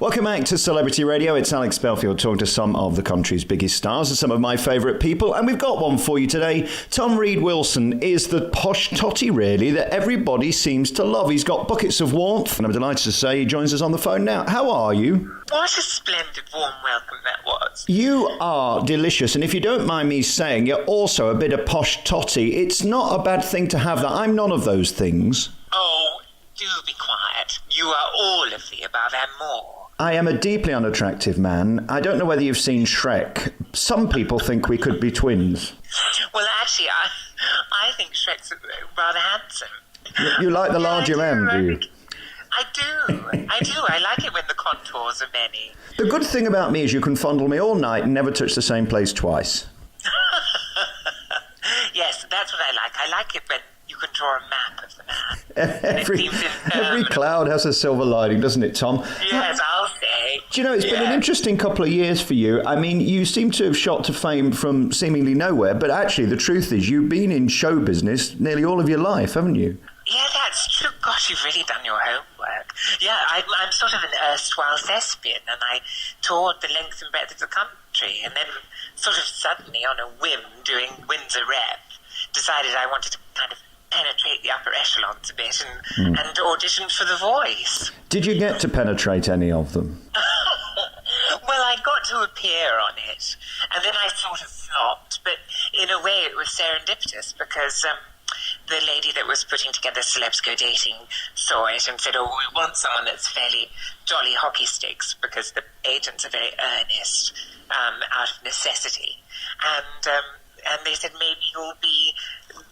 Welcome back to Celebrity Radio. It's Alex Belfield talking to some of the country's biggest stars and some of my favourite people. And we've got one for you today. Tom Reed-Wilson is the posh totty, really, that everybody seems to love. He's got buckets of warmth, and I'm delighted to say he joins us on the phone now. How are you? What a splendid warm welcome that was. You are delicious, and if you don't mind me saying, you're also a bit of posh totty. It's not a bad thing to have that. I'm none of those things. Oh, do be quiet. You are all of the above and more. I am a deeply unattractive man. I don't know whether you've seen Shrek. Some people think we could be twins. Well, actually, I think Shrek's rather handsome. You like the larger man, do you? I do. I like it when the contours are many. The good thing about me is you can fondle me all night and never touch the same place twice. Yes, that's what I like. I like it when you can draw a map of the man. Every cloud has a silver lining, doesn't it, Tom? Yes, I'll say. Do you know, it's been an interesting couple of years for you. I mean, you seem to have shot to fame from seemingly nowhere, but actually the truth is you've been in show business nearly all of your life, haven't you? Yeah, that's true. Gosh, you've really done your homework. Yeah, I'm sort of an erstwhile thespian, and I toured the length and breadth of the country, and then sort of suddenly, on a whim, doing Windsor Rep, decided I wanted to kind of penetrate the upper echelons a bit and auditioned for The Voice. Did you get to penetrate any of them? Well, I got to appear on it, and then I sort of flopped, but in a way it was serendipitous because the lady that was putting together Celebs Go Dating saw it and said, oh, we want someone that's fairly jolly hockey sticks because the agents are very earnest out of necessity. And they said, maybe you'll be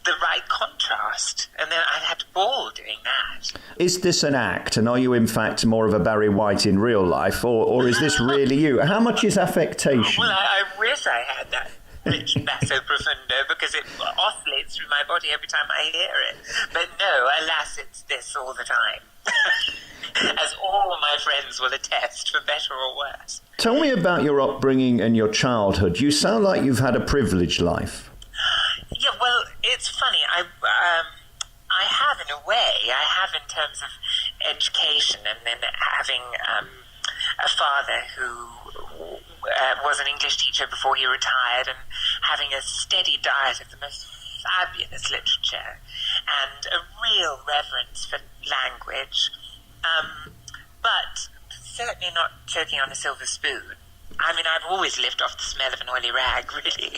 the right contrast. And then I had a ball doing that. Is this an act? And are you, in fact, more of a Barry White in real life? Or is this really you? How much is affectation? Well, I wish I had that rich basso profundo because it oscillates through my body every time I hear it. But no, alas, it's this all the time. As all my friends will attest, for better or worse. Tell me about your upbringing and your childhood. You sound like you've had a privileged life. Yeah, well, it's funny. I have in a way. I have in terms of education, and then having a father who was an English teacher before he retired, and having a steady diet of the most fabulous literature and a real reverence for language, but certainly not choking on a silver spoon. I mean, I've always lived off the smell of an oily rag, really.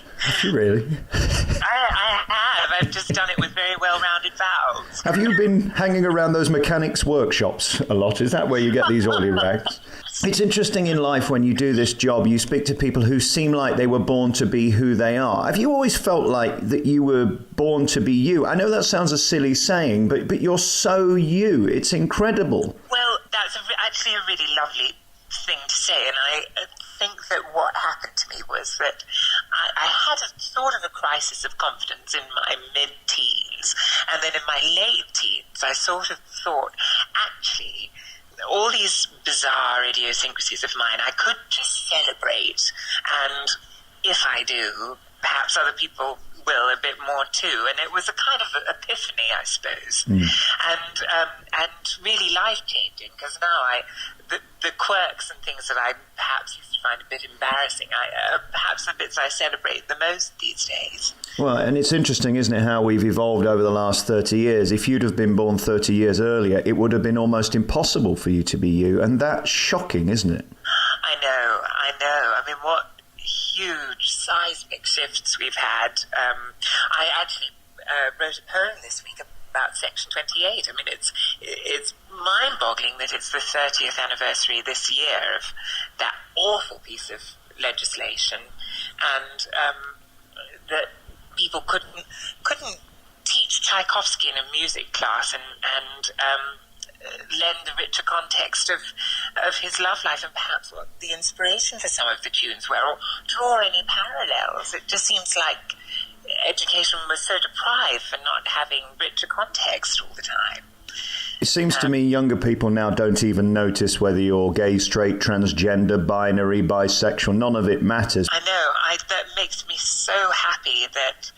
Really? I have. I've just done it with very well-rounded vowels. Have you been hanging around those mechanics' workshops a lot? Is that where you get these oily rags? It's interesting in life when you do this job, you speak to people who seem like they were born to be who they are. Have you always felt like that you were born to be you? I know that sounds a silly saying, but you're so you. It's incredible. Well, that's actually a really lovely thing to say, and I think that what happened to me was that I had a sort of a crisis of confidence in my mid-teens, and then in my late teens I sort of thought, actually, all these bizarre idiosyncrasies of mine I could just celebrate, and if I do, perhaps other people will a bit more too. And it was a kind of epiphany, I suppose, and really life-changing, because now the quirks and things that I perhaps used to find a bit embarrassing, perhaps the bits I celebrate the most these days. Well, and it's interesting, isn't it, how we've evolved over the last 30 years. If you'd have been born 30 years earlier, it would have been almost impossible for you to be you, and that's shocking, isn't it? I know. I mean, what huge seismic shifts we've had. I actually wrote a poem this week about Section 28. I mean, it's mind-boggling that it's the 30th anniversary this year of that awful piece of legislation, and that people couldn't teach Tchaikovsky in a music class and lend a richer context of his love life and perhaps what the inspiration for some of the tunes were, or draw any parallels. It just seems like education was so deprived for not having richer context all the time. It seems to me younger people now don't even notice whether you're gay, straight, transgender, binary, bisexual. None of it matters. I know. That makes me so happy that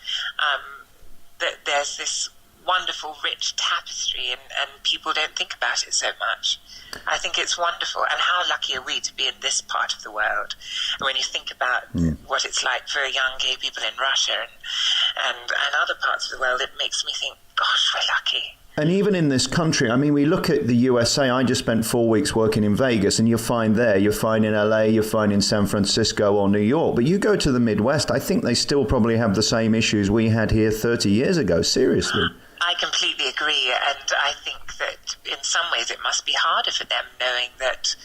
that there's this wonderful, rich tapestry, and people don't think about it so much. I think it's wonderful. And how lucky are we to be in this part of the world? And when you think about what it's like for young gay people in Russia and other parts of the world, it makes me think, gosh, we're lucky. And even in this country, I mean, we look at the USA. I just spent 4 weeks working in Vegas, and you'll find in LA, you'll find in San Francisco or New York. But you go to the Midwest, I think they still probably have the same issues we had here 30 years ago. Seriously. I completely agree. And I think that in some ways it must be harder for them knowing that,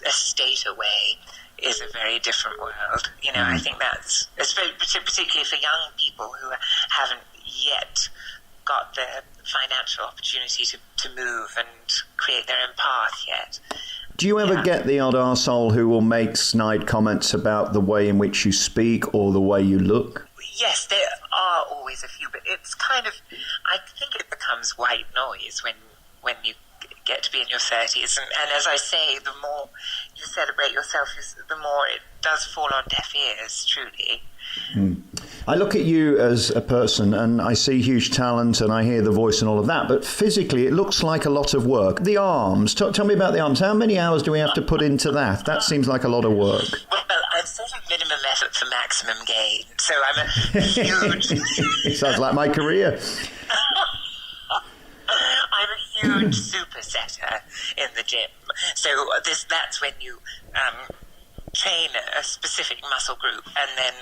a state away is a very different world. I think that's, particularly for young people who haven't yet got the financial opportunity to move and create their own path yet. Do you ever get the odd arsehole who will make snide comments about the way in which you speak or the way you look? Yes, there are always a few, but it's kind of, I think it becomes white noise when you get to be in your 30s. And as I say, the more you celebrate yourself, the more it does fall on deaf ears, truly. I look at you as a person and I see huge talent and I hear the voice and all of that, but physically it looks like a lot of work. The arms, tell me about the arms. How many hours do we have to put into that? That seems like a lot of work. Well, I'm sort of minimum effort for maximum gain, so I'm a huge... It sounds like my career. I'm a huge supersetter in the gym, so that's when you train a specific muscle group and then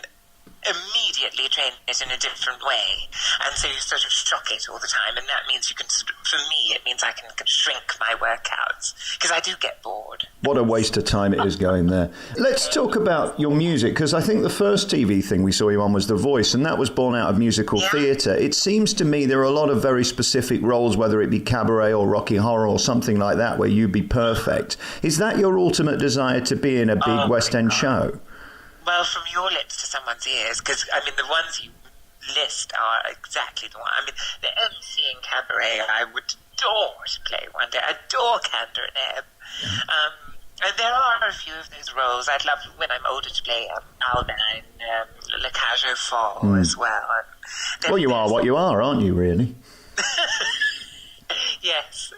immediately train it in a different way, and so you sort of shock it all the time, and that means you can for me it means I can shrink my workouts because I do get bored. What a waste of time it is going there. Let's talk about your music, because I think the first TV thing we saw you on was The Voice, and that was born out of musical theatre. It seems to me there are a lot of very specific roles, whether it be cabaret or Rocky Horror or something like that, where you'd be perfect. Is that your ultimate desire, to be in a big West End show? Well, from your lips to someone's ears, because, the ones you list are exactly the one. The MC in Cabaret, I would adore to play one day. Adore Candor and Ebb. And there are a few of those roles. I'd love, when I'm older, to play Albin in Le Cage aux Folles as well. Well, you are what you are, aren't you, really? Yes,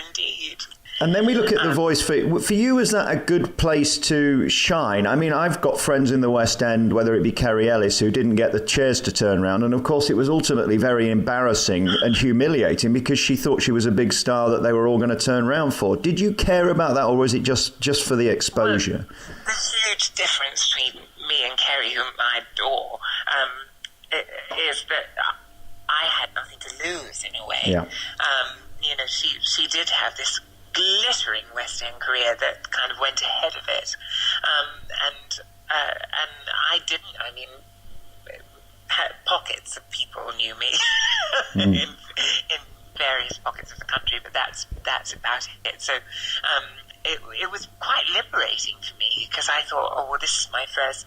indeed. And then we look at The Voice. For you, is that a good place to shine? I've got friends in the West End, whether it be Kerry Ellis, who didn't get the chairs to turn round. And of course, it was ultimately very embarrassing and humiliating because she thought she was a big star that they were all going to turn round for. Did you care about that, or was it just for the exposure? Well, the huge difference between me and Kerry, whom I adore, is that I had nothing to lose in a way. Yeah. She did have this glittering West End career that kind of went ahead of it, and I didn't. Pockets of people knew me in various pockets of the country, but that's about it. So it was quite liberating for me because I thought, oh well, this is my first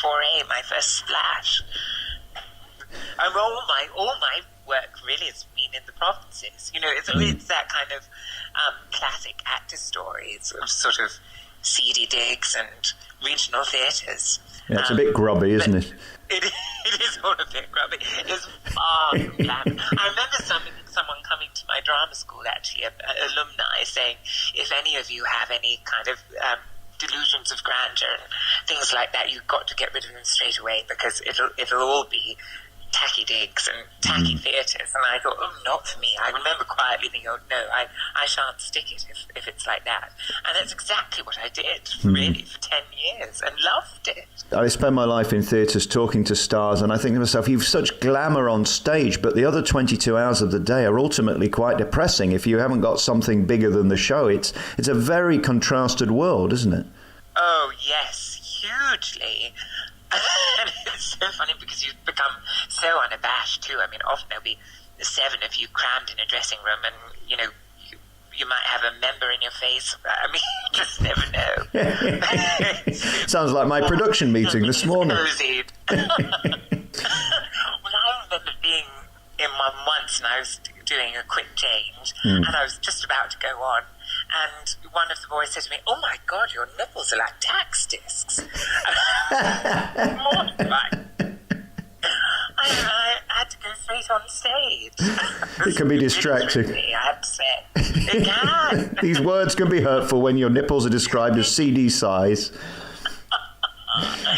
foray, my first splash. All my work really has been in the provinces. It's that kind of classic actor stories of sort of seedy digs and regional theatres. Yeah, it's a bit grubby, isn't it? It is all a bit grubby. It's far from glamorous. I remember someone coming to my drama school, actually, an alumni, saying, if any of you have any kind of delusions of grandeur and things like that, you've got to get rid of them straight away because it'll all be tacky digs and tacky theatres. And I thought, oh, not for me. I remember quietly thinking, oh no, I shan't stick it if it's like that. And that's exactly what I did, really, for 10 years, and loved it. I spend my life in theatres talking to stars, and I think to myself, you've such glamour on stage, but the other 22 hours of the day are ultimately quite depressing if you haven't got something bigger than the show. It's a very contrasted world, isn't it? Oh, yes, hugely. And it's so funny because you become so unabashed too. Often there'll be 7 of you crammed in a dressing room, and you might have a member in your face. You just never know. Sounds like my production meeting this morning. Well, I remember being in one once, and I was doing a quick change, and I was just about to go on, and one of the boys said to me, "Oh my God, your nipples are like tax discs." Mortified. I had to go straight on stage. It can be distracting. Literally, I have to say. It can. These words can be hurtful when your nipples are described as CD size.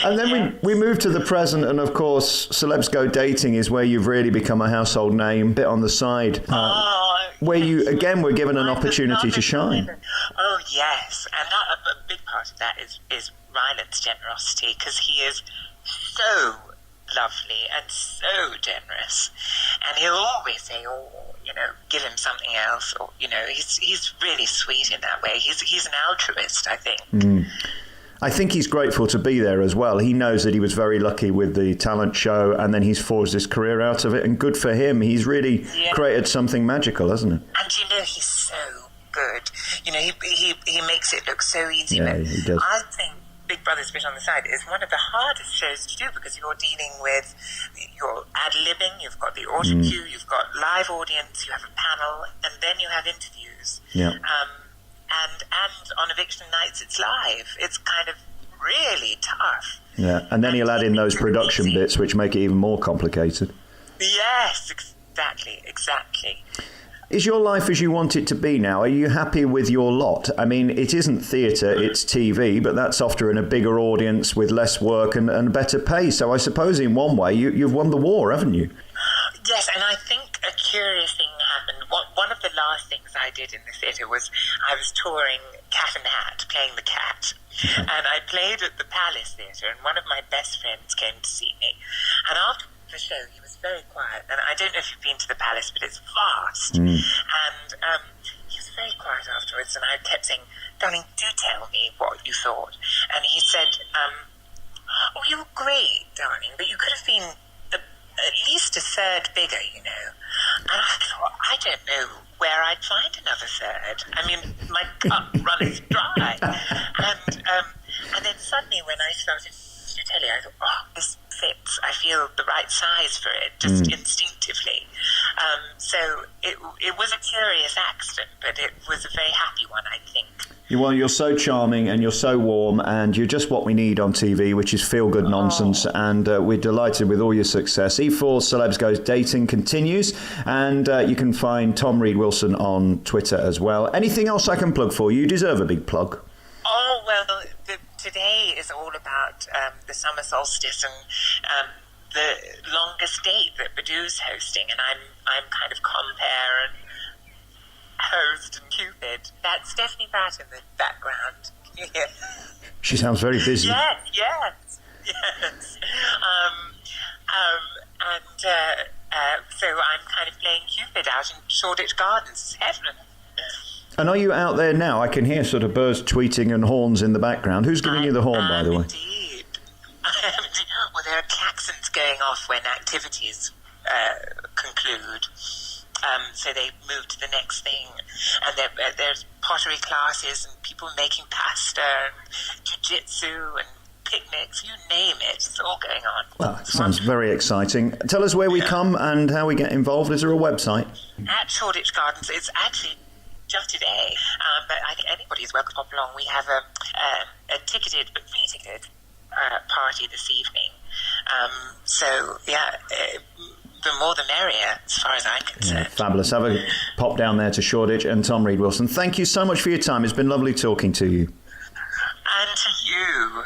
And then we move to the present, and of course, Celebs Go Dating is where you've really become a household name, bit on the side, where you, again, were given an opportunity to shine. Oh, yes. And a big part of that is Rylan's generosity, because he is so lovely and so generous. And he'll always say, give him something else. Or, he's really sweet in that way. He's an altruist, I think. Mm. I think he's grateful to be there as well. He knows that he was very lucky with the talent show, and then he's forged his career out of it, and good for him. He's really created something magical, hasn't he? And he's so good. He makes it look so easy. Yeah, but he does. I think Big Brother's Bit on the Side is one of the hardest shows to do, because you're dealing with your ad-libbing, you've got the auto cue, you've got live audience, you have a panel, and then you have interviews. Yeah. And on eviction nights, it's live. It's kind of really tough. Yeah, and then he'll add in those production bits, which make it even more complicated. Yes, exactly. Is your life as you want it to be now? Are you happy with your lot? I mean, it isn't theatre, it's TV, but that's often a bigger audience with less work and better pay. So I suppose in one way you've won the war, haven't you? Yes, and I think a curious thing happened. One of the last things I did in the theatre was I was touring Cat and Hat, playing the cat. And I played at the Palace Theatre, and one of my best friends came to see me. And after the show, he was very quiet. And I don't know if you've been to the Palace, but it's vast. And he was very quiet afterwards, and I kept saying, "Darling, do tell me what you thought." And he said, "Oh, you were great, darling, but you could have been at least a third bigger, And I thought, I don't know where I'd find another third. I mean, my cup runs dry. And then suddenly when I started to tell you, I thought, oh, this fits. I feel the right size for it, just instinctively. So it was a curious accident, but it was a very happy one, I think. Well, you're so charming and you're so warm, and you're just what we need on TV, which is feel-good nonsense, and we're delighted with all your success. E4 Celebs Goes Dating continues, and you can find Tom Reed Wilson on Twitter as well. Anything else I can plug for you? You deserve a big plug. Oh, well, today is all about the summer solstice and the longest date that Badoo's hosting, and I'm kind of compere and host and Cupid. That's Stephanie Pratt in the background. Can you hear? She sounds very busy. Yes. So I'm kind of playing Cupid out in Shoreditch Gardens. Heaven. And are you out there now? I can hear sort of birds tweeting and horns in the background. Who's giving you the horn, by the way? Indeed. Well, there are klaxons going off when activities conclude. So they move to the next thing. And there's pottery classes and people making pasta and jiu-jitsu and picnics, you name it. It's all going on. Well, it sounds very exciting. Tell us where we come and how we get involved. Is there a website? At Shoreditch Gardens, it's actually just today. But I think anybody's welcome to pop along. We have a ticketed, but free ticketed party this evening. The more the merrier, as far as I'm concerned. Yeah, fabulous. Have a pop down there to Shoreditch. And Tom Reed Wilson, thank you so much for your time. It's been lovely talking to you. And to you.